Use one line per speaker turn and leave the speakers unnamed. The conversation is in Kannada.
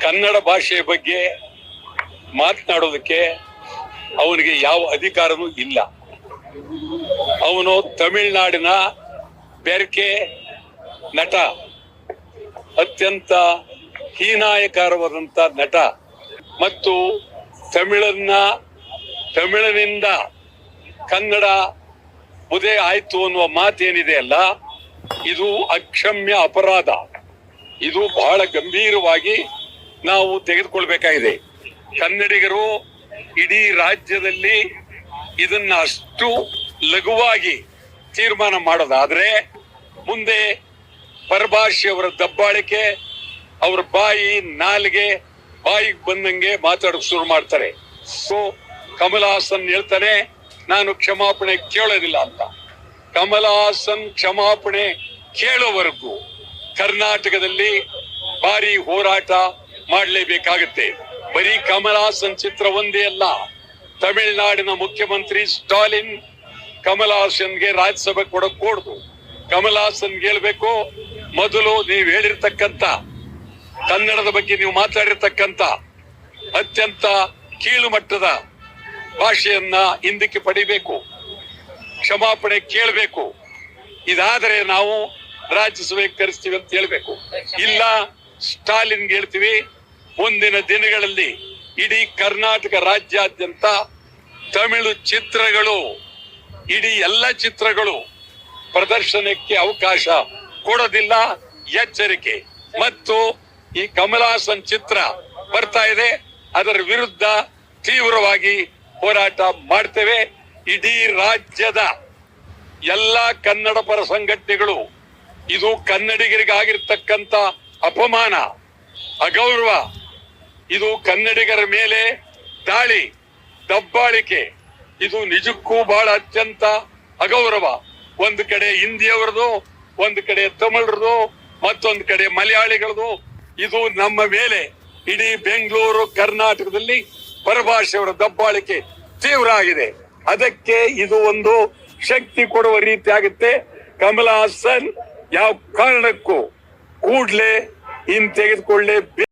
ಕನ್ನಡ ಭಾಷೆಯ ಬಗ್ಗೆ ಮಾತನಾಡೋದಕ್ಕೆ ಅವನಿಗೆ ಯಾವ ಅಧಿಕಾರವೂ ಇಲ್ಲ. ಅವನು ತಮಿಳುನಾಡಿನ ಬೆರ್ಕೆ ನಟ, ಅತ್ಯಂತ ಹೀನಾಯಕಾರವಾದಂತ ನಟ ಮತ್ತು ತಮಿಳಿನಿಂದ ಕನ್ನಡ ಉದಯ ಆಯ್ತು ಅನ್ನುವ ಮಾತೇನಿದೆ ಅಲ್ಲ, ಇದು ಅಕ್ಷಮ್ಯ ಅಪರಾಧ. ಇದು ಬಹಳ ಗಂಭೀರವಾಗಿ ನಾವು ತೆಗೆದುಕೊಳ್ಬೇಕಾಗಿದೆ. ಕನ್ನಡಿಗರು ಇಡೀ ರಾಜ್ಯದಲ್ಲಿ ಇದನ್ನ ಅಷ್ಟು ಲಘುವಾಗಿ ತೀರ್ಮಾನ ಮಾಡೋದಾದ್ರೆ ಮುಂದೆ ಪರಭಾಷೆಯವರ ದಬ್ಬಾಳಿಕೆ, ಅವ್ರ ನಾಲಿಗೆ ಬಾಯಿಗೆ ಬಂದಂಗೆ ಮಾತಾಡೋಕೆ ಶುರು ಮಾಡ್ತಾರೆ. ಸೊ ಕಮಲ್ ಹಾಸನ್ ಹೇಳ್ತಾನೆ, ನಾನು ಕ್ಷಮಾಪಣೆ ಕೇಳೋದಿಲ್ಲ ಅಂತ. ಕಮಲ್ ಹಾಸನ್ ಕ್ಷಮಾಪಣೆ ಕೇಳೋವರೆಗೂ ಕರ್ನಾಟಕದಲ್ಲಿ ಭಾರಿ ಹೋರಾಟ ಮಾಡಲೇಬೇಕಾಗುತ್ತೆ. ಬರೀ ಕಮಲ್ ಹಾಸನ್ ಚಿತ್ರ ಒಂದೇ ಅಲ್ಲ, ತಮಿಳುನಾಡಿನ ಮುಖ್ಯಮಂತ್ರಿ ಸ್ಟಾಲಿನ್ ಕಮಲ್ ಹಾಸನ್ಗೆ ರಾಜ್ಯಸಭೆ ಕೊಡಕ್ ಕೂಡ್ದು. ಕಮಲ್ ಹಾಸನ್ಗೆ ಹೇಳ್ಬೇಕು, ಮೊದಲು ನೀವು ಹೇಳಿರ್ತಕ್ಕಂತ ಕನ್ನಡದ ಬಗ್ಗೆ ನೀವು ಮಾತಾಡಿರ್ತಕ್ಕಂತ ಅತ್ಯಂತ ಕೀಳು ಮಟ್ಟದ ಭಾಷೆಯನ್ನ ಹಿಂದಕ್ಕೆ ಪಡಿಬೇಕು, ಕ್ಷಮಾಪಣೆ ಕೇಳಬೇಕು. ಇದಾದರೆ ನಾವು ರಾಜ್ಯಸಭೆಗೆ ಕರೆಸ್ತೀವಿ ಅಂತ ಹೇಳ್ಬೇಕು. ಇಲ್ಲ ಸ್ಟಾಲಿನ್ಗೆ ಹೇಳ್ತೀವಿ, ಮುಂದಿನ ದಿನಗಳಲ್ಲಿ ಇಡೀ ಕರ್ನಾಟಕ ರಾಜ್ಯಾದ್ಯಂತ ತಮಿಳು ಚಿತ್ರಗಳು, ಇಡೀ ಎಲ್ಲ ಚಿತ್ರಗಳು ಪ್ರದರ್ಶನಕ್ಕೆ ಅವಕಾಶ ಕೊಡೋದಿಲ್ಲ, ಎಚ್ಚರಿಕೆ. ಮತ್ತು ಈ ಕಮಲ್ ಹಾಸನ್ ಚಿತ್ರ ಬರ್ತಾ ಇದೆ, ಅದರ ವಿರುದ್ಧ ತೀವ್ರವಾಗಿ ಹೋರಾಟ ಮಾಡ್ತೇವೆ. ಇಡೀ ರಾಜ್ಯದ ಎಲ್ಲ ಕನ್ನಡ ಪರ ಸಂಘಟನೆಗಳು ಇದು ಕನ್ನಡಿಗರಿಗಾಗಿರ್ತಕ್ಕಂಥ ಅಪಮಾನ, ಅಗೌರವ, ಇದು ಕನ್ನಡಿಗರ ಮೇಲೆ ದಾಳಿ, ದಬ್ಬಾಳಿಕೆ, ಇದು ನಿಜಕ್ಕೂ ಬಹಳ ಅತ್ಯಂತ ಅಗೌರವ. ಒಂದು ಕಡೆ ಹಿಂದಿಯವರದು, ಒಂದು ಕಡೆ ತಮಿಳರದು, ಮತ್ತೊಂದು ಕಡೆ ಮಲಯಾಳಿಗಳದು. ಇದು ನಮ್ಮ ಮೇಲೆ ಇಡೀ ಬೆಂಗಳೂರು ಕರ್ನಾಟಕದಲ್ಲಿ ಪರಭಾಷೆಯವರ ದಬ್ಬಾಳಿಕೆ ತೀವ್ರ ಆಗಿದೆ. ಅದಕ್ಕೆ ಇದು ಒಂದು ಶಕ್ತಿ ಕೊಡುವ ರೀತಿ ಆಗುತ್ತೆ. ಕಮಲ್ ಹಾಸನ್ ಯಾವ ಕಾರಣಕ್ಕೂ ಕೂಡ್ಲೆ ತೆಗೆದುಕೊಳ್ಳೇ